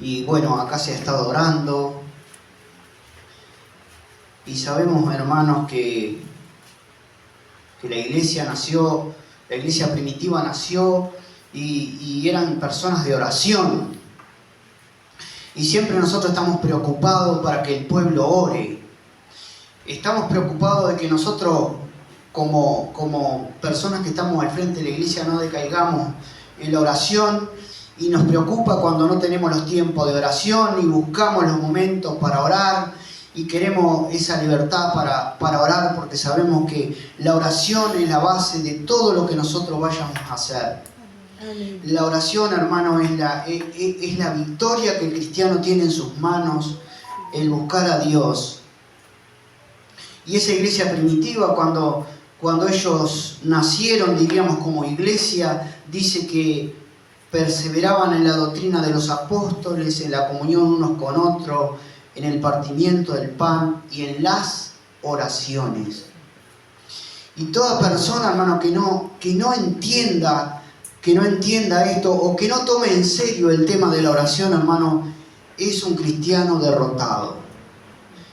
Y bueno, acá se ha estado orando. Y sabemos, hermanos, que la iglesia nació, la iglesia primitiva nació y eran personas de oración. Y siempre nosotros estamos preocupados para que el pueblo ore. Estamos preocupados de que nosotros, como personas que estamos al frente de la iglesia, no decaigamos en la oración. Y nos preocupa cuando no tenemos los tiempos de oración y buscamos los momentos para orar. Y queremos esa libertad para orar, porque sabemos que la oración es la base de todo lo que nosotros vayamos a hacer. La oración, hermano, es la victoria que el cristiano tiene en sus manos, el buscar a Dios. Y esa iglesia primitiva, cuando ellos nacieron, diríamos, como iglesia, dice que perseveraban en la doctrina de los apóstoles, en la comunión unos con otros, en el partimiento del pan y en las oraciones. Y toda persona, hermano, que no entienda esto, o que no tome en serio el tema de la oración, hermano, es un cristiano derrotado.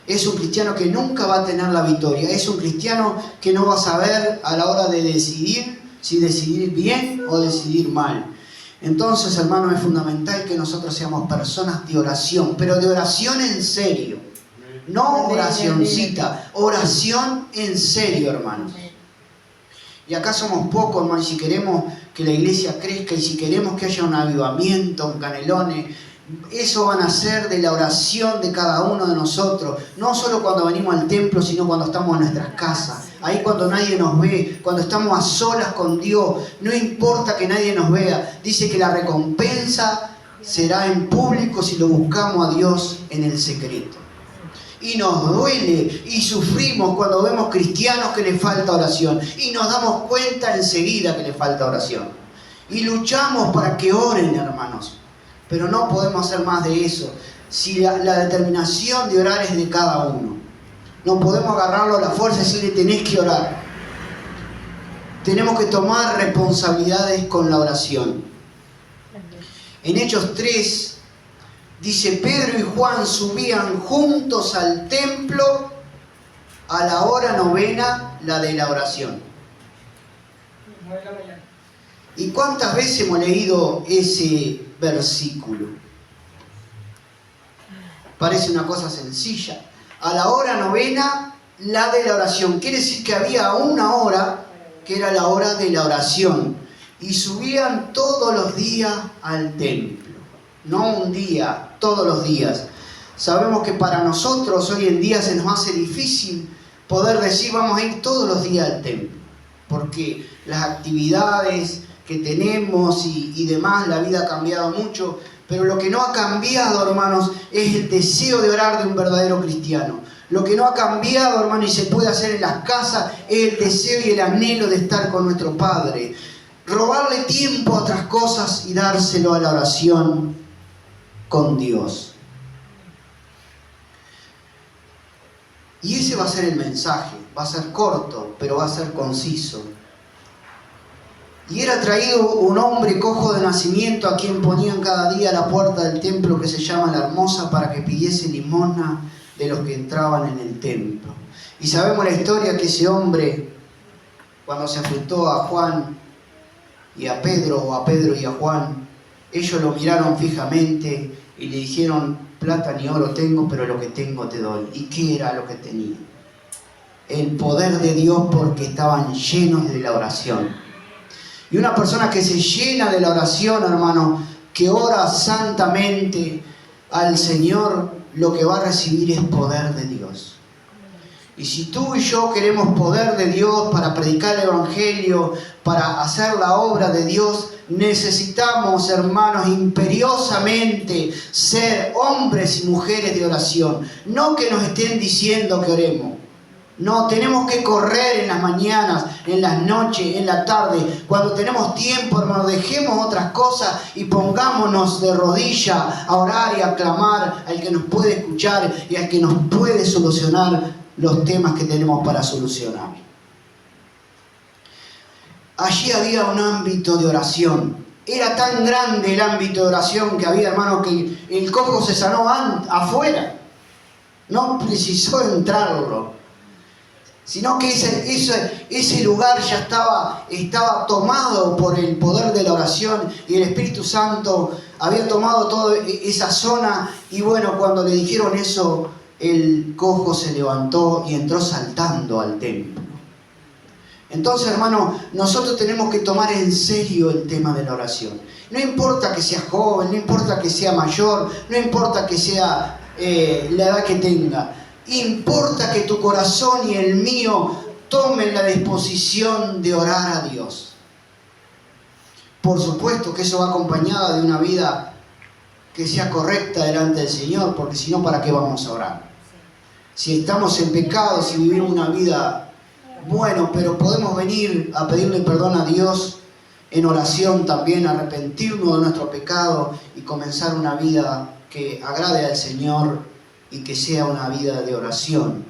Es un cristiano que nunca va a tener la victoria. Es un cristiano que no va a saber a la hora de decidir si decidir bien o decidir mal. Entonces, hermano, es fundamental que nosotros seamos personas de oración, pero de oración en serio. No oracioncita, oración en serio, hermanos. Y acá somos pocos, hermano, y si queremos que la iglesia crezca y si queremos que haya un avivamiento en Canelones, eso van a ser de la oración de cada uno de nosotros. No solo cuando venimos al templo, sino cuando estamos en nuestras casas. Ahí cuando nadie nos ve, cuando estamos a solas con Dios, no importa que nadie nos vea. Dice que la recompensa será en público si lo buscamos a Dios en el secreto. Y nos duele y sufrimos cuando vemos cristianos que les falta oración. Y nos damos cuenta enseguida que les falta oración. Y luchamos para que oren, hermanos. Pero no podemos hacer más de eso. Si la determinación de orar es de cada uno. No podemos agarrarlo a la fuerza y decirle tenés que orar. Tenemos que tomar responsabilidades con la oración. En Hechos 3 dice: Pedro y Juan subían juntos al templo a la hora novena, la de la oración. ¿Y cuántas veces hemos leído ese versículo? Parece una cosa sencilla. A la hora novena, la de la oración. Quiere decir que había una hora que era la hora de la oración. Y subían todos los días al templo. No un día, todos los días. Sabemos que para nosotros hoy en día se nos hace difícil poder decir vamos a ir todos los días al templo. Porque las actividades que tenemos y demás, la vida ha cambiado mucho. Pero lo que no ha cambiado, hermanos, es el deseo de orar de un verdadero cristiano. Lo que no ha cambiado, hermano, y se puede hacer en las casas, es el deseo y el anhelo de estar con nuestro Padre. Robarle tiempo a otras cosas y dárselo a la oración con Dios. Y ese va a ser el mensaje. Va a ser corto, pero va a ser conciso. Y era traído un hombre cojo de nacimiento, a quien ponían cada día a la puerta del templo, que se llama La Hermosa, para que pidiese limosna de los que entraban en el templo. Y sabemos la historia, que ese hombre, cuando se afrontó a Juan y a Pedro, o a Pedro y a Juan, ellos lo miraron fijamente y le dijeron: plata ni oro tengo, pero lo que tengo te doy. ¿Y qué era lo que tenía? El poder de Dios, porque estaban llenos de la oración. Y una persona que se llena de la oración, hermano, que ora santamente al Señor, lo que va a recibir es poder de Dios. Y si tú y yo queremos poder de Dios para predicar el Evangelio, para hacer la obra de Dios, necesitamos, hermanos, imperiosamente ser hombres y mujeres de oración. No que nos estén diciendo que oremos. No, tenemos que correr en las mañanas, en las noches, en la tarde. Cuando tenemos tiempo, hermano, dejemos otras cosas y pongámonos de rodillas a orar y a clamar al que nos puede escuchar y al que nos puede solucionar los temas que tenemos para solucionar. Allí había un ámbito de oración. era tan grande el ámbito de oración que había, hermano, que el cojo se sanó afuera. No precisó entrarlo, sino que ese lugar ya estaba tomado por el poder de la oración, y el Espíritu Santo había tomado toda esa zona. Y bueno, cuando le dijeron eso, el cojo se levantó y entró saltando al templo. Entonces, hermano, nosotros tenemos que tomar en serio el tema de la oración. No importa que sea joven, no importa que sea mayor, no importa que sea la edad que tenga. Importa que tu corazón y el mío tomen la disposición de orar a Dios. Por supuesto que eso va acompañado de una vida que sea correcta delante del Señor, porque si no, ¿para qué vamos a orar? Si estamos en pecado, si vivimos una vida... Bueno, pero podemos venir a pedirle perdón a Dios en oración también, arrepentirnos de nuestro pecado y comenzar una vida que agrade al Señor y que sea una vida de oración.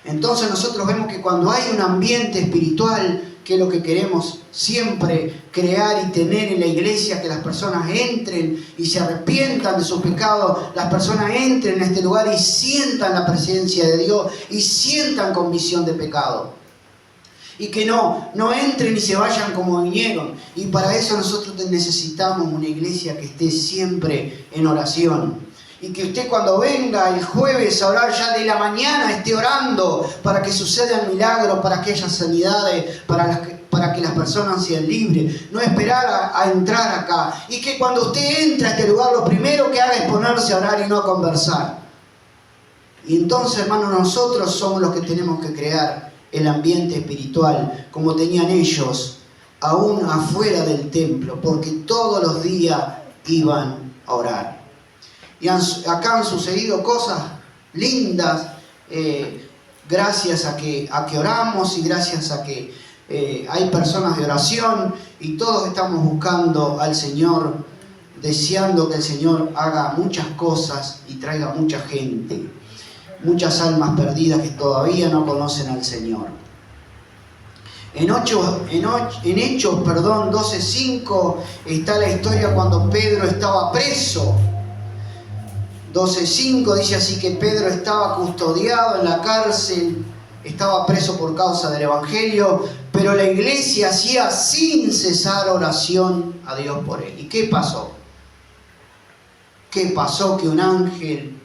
Entonces nosotros vemos que cuando hay un ambiente espiritual, que es lo que queremos siempre crear y tener en la iglesia, que las personas entren y se arrepientan de sus pecados, las personas entren en este lugar y sientan la presencia de Dios y sientan convicción de pecado. Y que no entren y se vayan como vinieron. Y para eso nosotros necesitamos una iglesia que esté siempre en oración. Y que usted cuando venga el jueves a orar ya de la mañana esté orando para que sucedan milagros, para que haya sanidades, para que las personas sean libres. No esperar a entrar acá. Y que cuando usted entra a este lugar, lo primero que haga es ponerse a orar y no a conversar. Y entonces, hermanos, nosotros somos los que tenemos que crear el ambiente espiritual, como tenían ellos, aún afuera del templo, porque todos los días iban a orar. Y acá han sucedido cosas lindas, gracias a que oramos y gracias a que hay personas de oración, y todos estamos buscando al Señor, deseando que el Señor haga muchas cosas y traiga mucha gente. Muchas almas perdidas que todavía no conocen al Señor. En Hechos 12:5 está la historia cuando Pedro estaba preso. 12:5 dice así que Pedro estaba custodiado en la cárcel, estaba preso por causa del Evangelio, pero la iglesia hacía sin cesar oración a Dios por él. ¿Y qué pasó? ¿Qué pasó? Que un ángel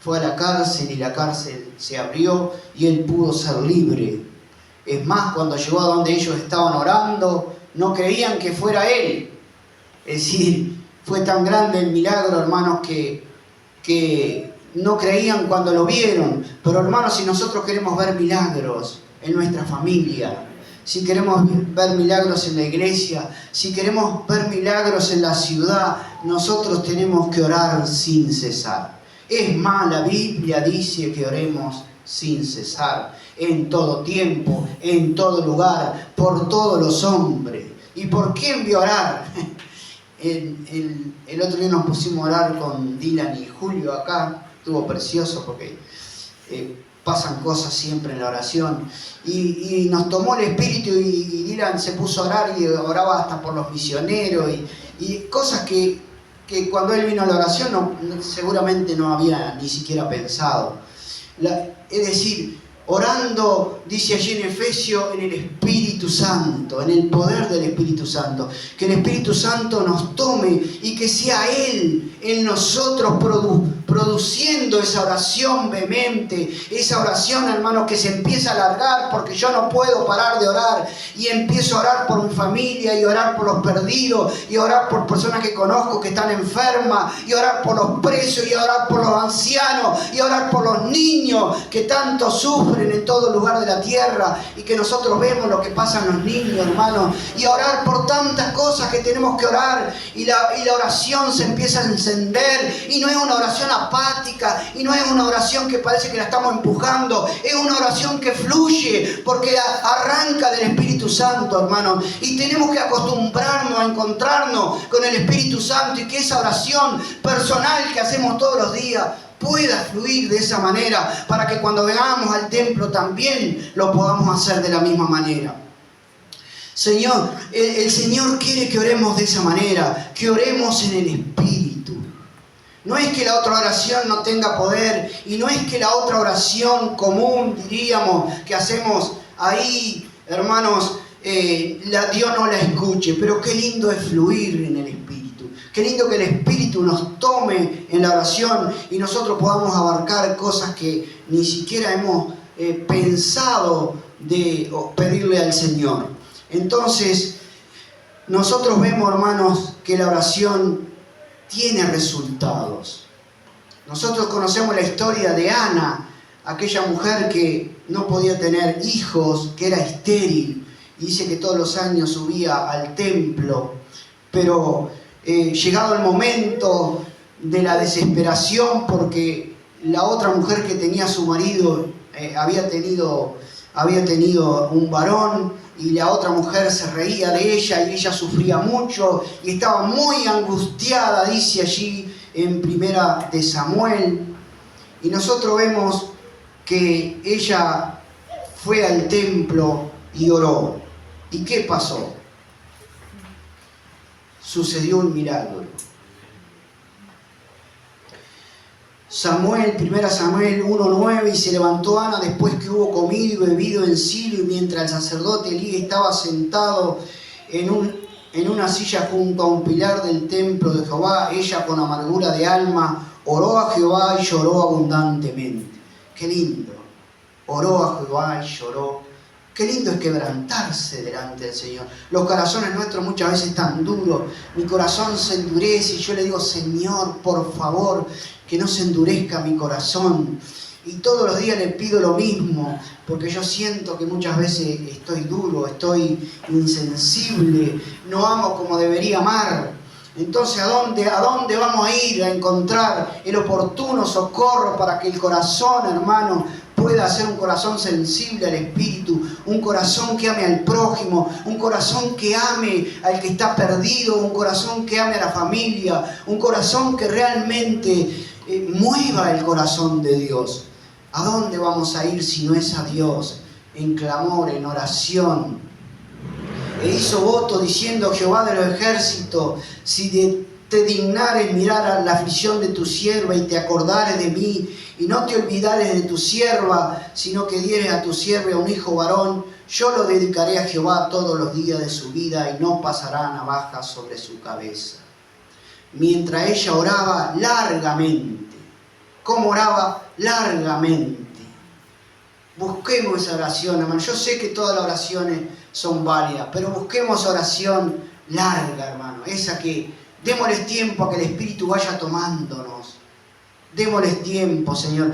fue a la cárcel y la cárcel se abrió y él pudo ser libre. Es más, cuando llegó a donde ellos estaban orando, no creían que fuera él. Es decir, fue tan grande el milagro, hermanos, que no creían cuando lo vieron. Pero, hermanos, si nosotros queremos ver milagros en nuestra familia, si queremos ver milagros en la iglesia, si queremos ver milagros en la ciudad, nosotros tenemos que orar sin cesar. Es más, la Biblia dice que oremos sin cesar, en todo tiempo, en todo lugar, por todos los hombres. ¿Y por quién voy a orar? El otro día nos pusimos a orar con Dylan y Julio acá, estuvo precioso porque pasan cosas siempre en la oración. Y nos tomó el espíritu y Dylan se puso a orar y oraba hasta por los misioneros y cosas que cuando él vino a la oración seguramente no había ni siquiera pensado. Es decir, orando, dice allí en Efesios, en el Espíritu Santo, en el poder del Espíritu Santo. Que el Espíritu Santo nos tome y que sea Él en nosotros produciendo esa oración vehemente, esa oración, hermano, que se empieza a alargar porque yo no puedo parar de orar y empiezo a orar por mi familia y orar por los perdidos y orar por personas que conozco que están enfermas y orar por los presos y orar por los ancianos y orar por los niños que tanto sufren en todo lugar de la tierra y que nosotros vemos lo que pasa en los niños, hermano, y orar por tantas cosas que tenemos que orar y la oración se empieza a encender y no es una oración apática y no es una oración que parece que la estamos empujando, es una oración que fluye porque arranca del Espíritu Santo, hermano, y tenemos que acostumbrarnos a encontrarnos con el Espíritu Santo y que esa oración personal que hacemos todos los días pueda fluir de esa manera para que cuando vengamos al templo también lo podamos hacer de la misma manera. Señor, el Señor quiere que oremos de esa manera, que oremos en el Espíritu. No es que la otra oración no tenga poder, y no es que la otra oración común, diríamos, que hacemos ahí, hermanos, Dios no la escuche, pero qué lindo es fluir en el Espíritu. Qué lindo que el Espíritu nos tome en la oración y nosotros podamos abarcar cosas que ni siquiera hemos pensado de pedirle al Señor. Entonces, nosotros vemos, hermanos, que la oración tiene resultados. Nosotros conocemos la historia de Ana, aquella mujer que no podía tener hijos, que era estéril. Y dice que todos los años subía al templo, pero llegado el momento de la desesperación, porque la otra mujer que tenía a su marido había tenido un varón, y la otra mujer se reía de ella y ella sufría mucho y estaba muy angustiada, dice allí en Primera de Samuel. Y nosotros vemos que ella fue al templo y oró. ¿Y qué pasó? Sucedió un milagro. Primera Samuel 1:9, y se levantó Ana después que hubo comido y bebido en Silo, y mientras el sacerdote Elí estaba sentado en una silla junto a un pilar del templo de Jehová, ella con amargura de alma oró a Jehová y lloró abundantemente. Qué lindo. Oró a Jehová y lloró. Qué lindo es quebrantarse delante del Señor. Los corazones nuestros muchas veces están duros. Mi corazón se endurece y yo le digo, Señor, por favor, que no se endurezca mi corazón. Y todos los días le pido lo mismo, porque yo siento que muchas veces estoy duro, estoy insensible, no amo como debería amar. Entonces, ¿a dónde vamos a ir a encontrar el oportuno socorro para que el corazón, hermano, pueda ser un corazón sensible al Espíritu, un corazón que ame al prójimo, un corazón que ame al que está perdido, un corazón que ame a la familia, un corazón que realmente mueva el corazón de Dios? ¿A dónde vamos a ir si no es a Dios? En clamor, en oración. E hizo voto diciendo, Jehová de los ejércitos, si te dignares mirar a la aflicción de tu sierva y te acordares de mí, y no te olvidares de tu sierva, sino que dieres a tu sierva un hijo varón, yo lo dedicaré a Jehová todos los días de su vida, y no pasará navaja sobre su cabeza. Mientras ella oraba largamente. ¿Cómo oraba? Largamente. Busquemos esa oración, hermano. Yo sé que todas las oraciones son válidas, pero busquemos oración larga, hermano. Esa que démosles tiempo a que el Espíritu vaya tomándonos. Démosles tiempo, Señor,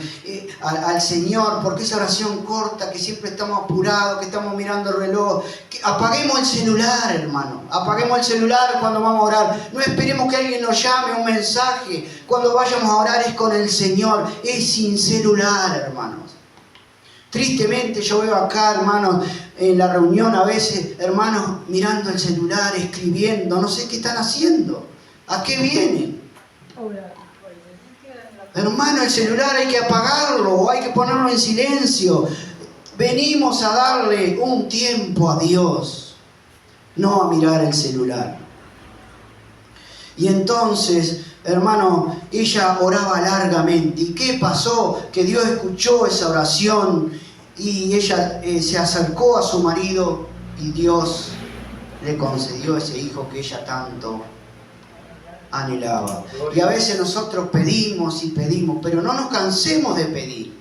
al Señor, porque esa oración corta, que siempre estamos apurados, que estamos mirando el reloj, que apaguemos el celular, hermano. Apaguemos el celular cuando vamos a orar. No esperemos que alguien nos llame, un mensaje. Cuando vayamos a orar es con el Señor, es sin celular, hermanos. Tristemente yo veo acá, hermanos, en la reunión a veces, hermanos, mirando el celular, escribiendo, no sé qué están haciendo. ¿A qué vienen? Hermano, el celular hay que apagarlo, hay que ponerlo en silencio. Venimos a darle un tiempo a Dios, no a mirar el celular. Y entonces, hermano, ella oraba largamente. ¿Y qué pasó? Que Dios escuchó esa oración y ella se acercó a su marido y Dios le concedió ese hijo que ella tanto anhelaba. Y a veces nosotros pedimos y pedimos, pero no nos cansemos de pedir.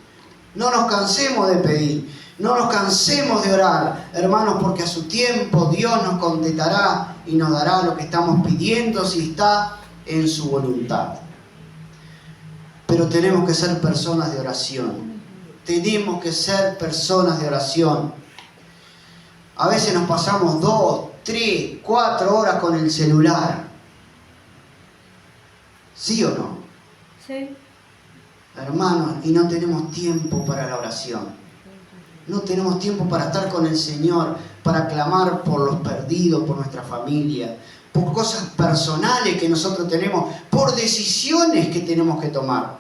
No nos cansemos de pedir. No nos cansemos de orar, hermanos, porque a su tiempo Dios nos contestará y nos dará lo que estamos pidiendo si está en su voluntad. Pero tenemos que ser personas de oración. Tenemos que ser personas de oración. A veces nos pasamos 2, 3, 4 horas con el celular. ¿Sí o no? Sí. Hermanos, y no tenemos tiempo para la oración. No tenemos tiempo para estar con el Señor, para clamar por los perdidos, por nuestra familia, por cosas personales que nosotros tenemos, por decisiones que tenemos que tomar.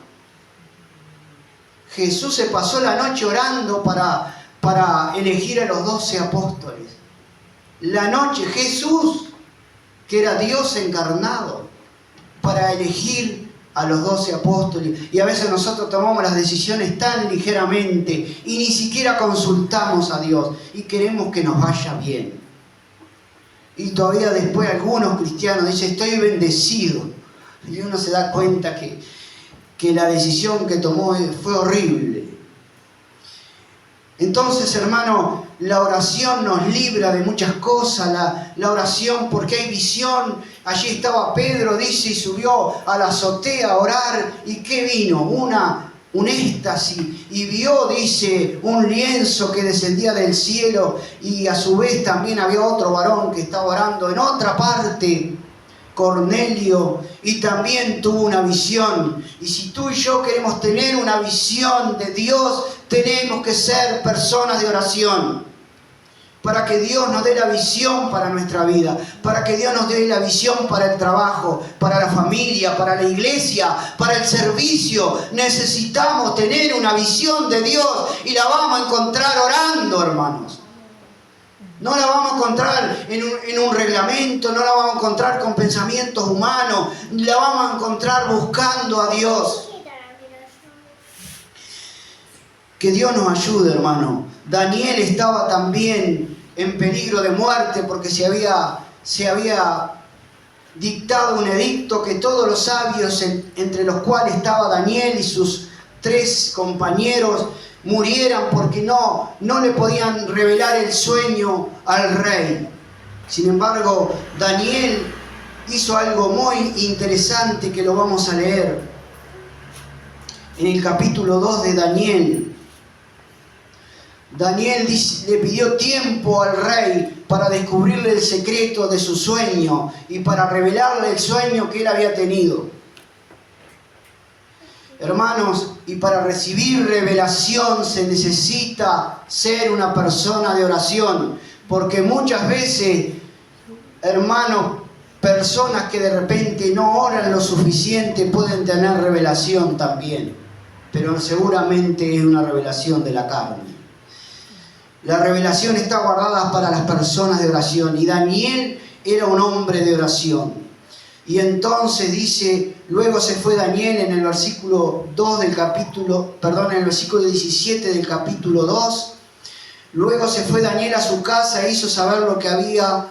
Jesús se pasó la noche orando para elegir a los 12 apóstoles. la noche, Jesús, que era Dios encarnado, para elegir a los 12 apóstoles. Y a veces nosotros tomamos las decisiones tan ligeramente y ni siquiera consultamos a Dios y queremos que nos vaya bien. Y todavía después algunos cristianos dicen, estoy bendecido. Y uno se da cuenta que la decisión que tomó fue horrible. Entonces, hermano, la oración nos libra de muchas cosas. La oración, porque hay visión. Allí estaba Pedro, dice, y subió a la azotea a orar. ¿Y qué vino? Un éxtasis. Y vio, dice, un lienzo que descendía del cielo. Y a su vez también había otro varón que estaba orando en otra parte, Cornelio, y también tuvo una visión. Y si tú y yo queremos tener una visión de Dios, tenemos que ser personas de oración, para que Dios nos dé la visión para nuestra vida, para que Dios nos dé la visión para el trabajo, para la familia, para la iglesia, para el servicio. Necesitamos tener una visión de Dios y la vamos a encontrar orando, hermanos. No la vamos a encontrar en un reglamento, no la vamos a encontrar con pensamientos humanos, la vamos a encontrar buscando a Dios. Que Dios nos ayude, hermano. Daniel estaba también en peligro de muerte porque se había dictado un edicto que todos los sabios, entre los cuales estaba Daniel y sus 3 compañeros, murieran porque no le podían revelar el sueño al rey. Sin embargo, Daniel hizo algo muy interesante que lo vamos a leer en el capítulo 2 de Daniel. Daniel le pidió tiempo al rey para descubrirle el secreto de su sueño y para revelarle el sueño que él había tenido. Hermanos, y para recibir revelación se necesita ser una persona de oración, porque muchas veces, hermanos, personas que de repente no oran lo suficiente pueden tener revelación también, pero seguramente es una revelación de la carne. La revelación está guardada para las personas de oración, y Daniel era un hombre de oración. Y entonces dice, luego se fue Daniel en el versículo 2 del capítulo, en el versículo 17 del capítulo 2. Luego se fue Daniel a su casa e hizo saber lo que había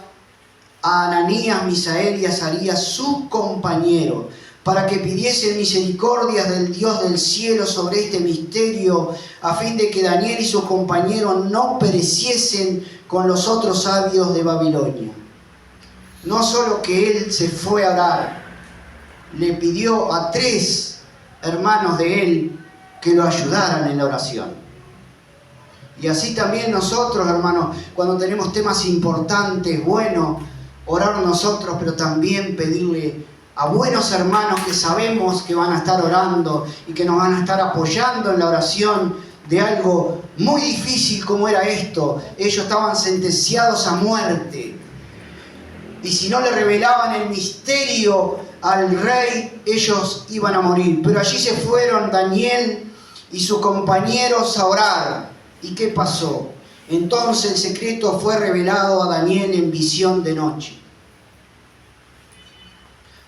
a Ananías, Misael y Azarías, sus compañeros, para que pidiesen misericordias del Dios del cielo sobre este misterio, a fin de que Daniel y sus compañeros no pereciesen con los otros sabios de Babilonia. No solo que él se fue a orar, le pidió a 3 hermanos de él que lo ayudaran en la oración. Y así también nosotros, hermanos, cuando tenemos temas importantes, bueno, orar nosotros, pero también pedirle a buenos hermanos que sabemos que van a estar orando y que nos van a estar apoyando en la oración de algo muy difícil como era esto. Ellos estaban sentenciados a muerte. Y si no le revelaban el misterio al rey, ellos iban a morir. Pero allí se fueron Daniel y sus compañeros a orar. ¿Y qué pasó? Entonces el secreto fue revelado a Daniel en visión de noche.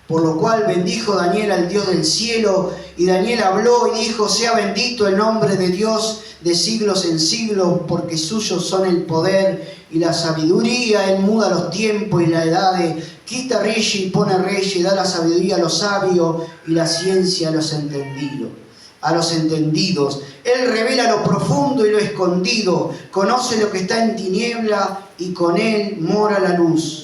Por lo cual bendijo Daniel al Dios del cielo, y Daniel habló y dijo, sea bendito el nombre de Dios de siglos en siglos, porque suyos son el poder y la sabiduría. Él muda los tiempos y las edades, quita reyes y pone reyes, da la sabiduría a los sabios y la ciencia a los entendidos. Él revela lo profundo y lo escondido, conoce lo que está en tiniebla y con él mora la luz.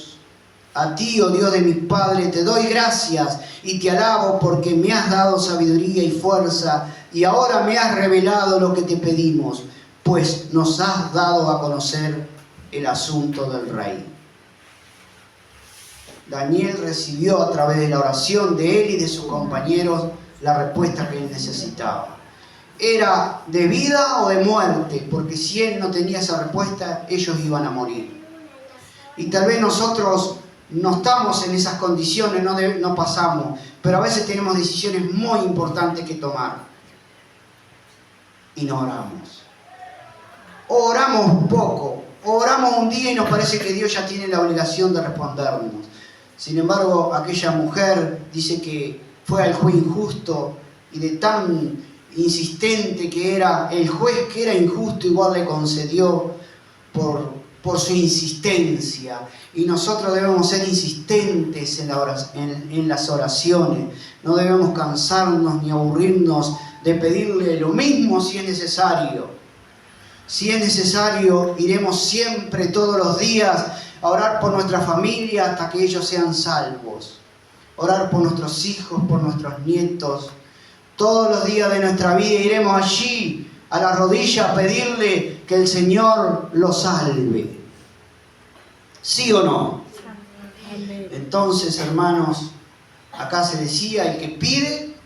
A ti, oh Dios de mi Padre, te doy gracias y te alabo porque me has dado sabiduría y fuerza, y ahora me has revelado lo que te pedimos, pues nos has dado a conocer el asunto del rey. Daniel recibió a través de la oración de él y de sus compañeros la respuesta que él necesitaba. Era de vida o de muerte, porque si él no tenía esa respuesta, ellos iban a morir. Y tal vez nosotros no estamos en esas condiciones, no pasamos, pero a veces tenemos decisiones muy importantes que tomar y no oramos. O oramos poco, oramos un día y nos parece que Dios ya tiene la obligación de respondernos. Sin embargo, aquella mujer dice que fue al juez injusto y de tan insistente que era, el juez que era injusto igual le concedió por su insistencia. Y nosotros debemos ser insistentes en las oraciones. No debemos cansarnos ni aburrirnos de pedirle lo mismo si es necesario. Si es necesario, iremos siempre, todos los días, a orar por nuestra familia hasta que ellos sean salvos. Orar por nuestros hijos, por nuestros nietos. Todos los días de nuestra vida iremos allí, a la rodilla, a pedirle que el Señor los salve. ¿Sí o no? Entonces, hermanos, acá se decía, el que pide,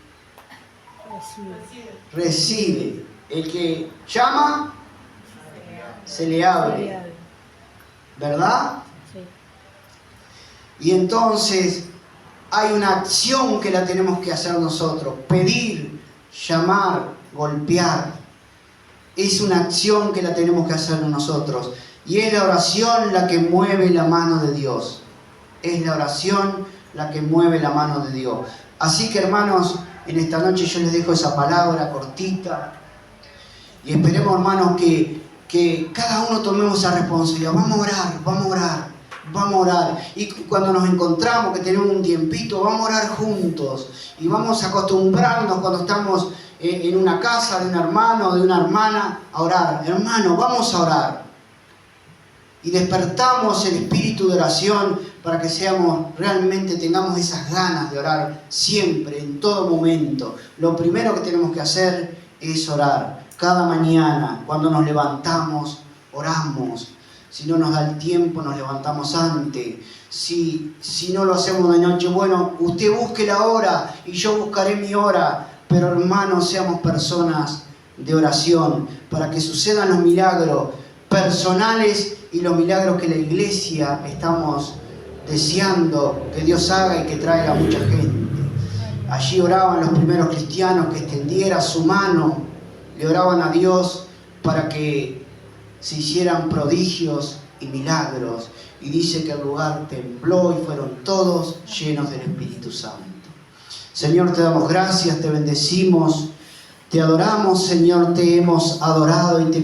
recibe. El que llama, se le abre. ¿Verdad? Y entonces hay una acción que la tenemos que hacer nosotros. Pedir, llamar, golpear. Es una acción que la tenemos que hacer nosotros. Y es la oración la que mueve la mano de Dios. Es la oración la que mueve la mano de Dios. Así que, hermanos, en esta noche yo les dejo esa palabra cortita. Y esperemos, hermanos, que cada uno tomemos esa responsabilidad. Vamos a orar, vamos a orar, vamos a orar. Y cuando nos encontramos, que tenemos un tiempito, vamos a orar juntos. Y vamos a acostumbrarnos cuando estamos en una casa de un hermano o de una hermana a orar. Hermano, vamos a orar. Y despertamos el espíritu de oración para que realmente tengamos esas ganas de orar siempre, en todo momento. Lo primero que tenemos que hacer es orar. Cada mañana, cuando nos levantamos, oramos. Si no nos da el tiempo, nos levantamos antes. Si no lo hacemos de noche, bueno, usted busque la hora y yo buscaré mi hora. Pero, hermanos, seamos personas de oración para que sucedan los milagros personales y los milagros que la iglesia estamos deseando que Dios haga y que traiga a mucha gente. Allí oraban los primeros cristianos, que extendiera su mano, le oraban a Dios para que se hicieran prodigios y milagros. Y dice que el lugar tembló y fueron todos llenos del Espíritu Santo. Señor, te damos gracias, te bendecimos, te adoramos, Señor, te hemos adorado y te